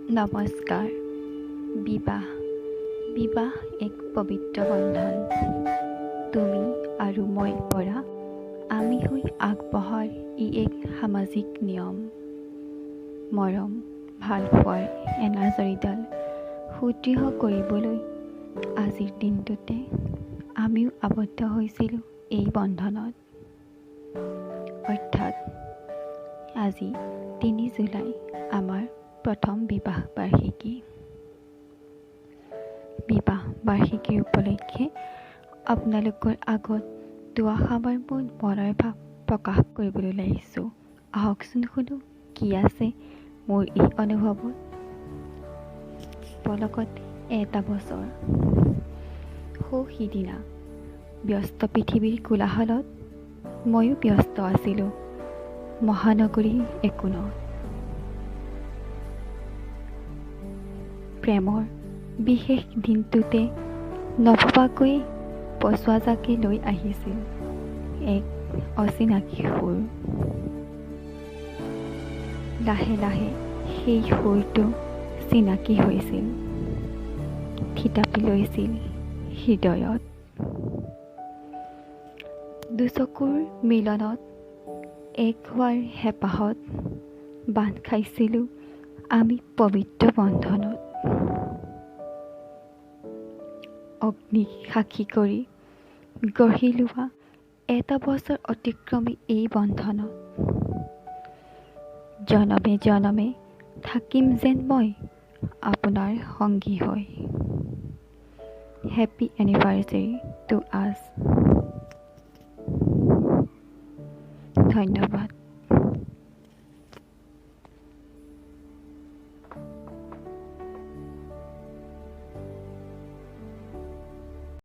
নমস্কাৰ। বিবাহ এক পবিত্ৰ বন্ধন। তুমি আৰু মই পৰা আমি হৈ আগবঢ়াৰ ই এক সামাজিক নিয়ম। মৰম ভালপোৱাৰ এনাজৰীডাল সুদৃঢ় কৰিবলৈ আজিৰ দিনটোতে আমিও আবদ্ধ হৈছিলোঁ এই বন্ধনত। অৰ্থাৎ আজি ৩ জুলাই আমাৰ প্ৰথম বিবাহ বাৰ্ষিকী। বিবাহ বাৰ্ষিকী উপলক্ষে আপোনালোকৰ আগত দুআষাৰমান মোৰ মনৰ ভাৱ প্ৰকাশ কৰিবলৈ ওলাইছোঁ। আহকচোন শুনো কি আছে মোৰ এই অনুভৱত। পলকত এটা বছৰ। সিদিনা ব্যস্ত পৃথিৱীৰ কোলাহলত ময়ো ব্যস্ত আছিলোঁ মহানগৰীৰ একোণত। প্ৰেমৰ বিশেষ দিনটোতে নভবাকৈ পছোৱাজাকে লৈ আহিছিল এক অচিনাকি সুৰ। লাহে লাহে সেই সুৰটো চিনাকি হৈছিল, থিতাপি লৈছিল হৃদয়ত। দুচকুৰ মিলনত এক হোৱাৰ হেঁপাহত বান্ধ খাইছিলোঁ আমি পবিত্ৰ বন্ধনত। অগ্নিক সাক্ষী কৰি গঢ়ি লোৱা এটা বছৰ অতিক্ৰমী এই বন্ধনত জনমে জনমে থাকিম যেন মই আপোনাৰ সংগী হৈ। হেপী এনিভাৰ্চেৰী টু আছ। ধন্যবাদ।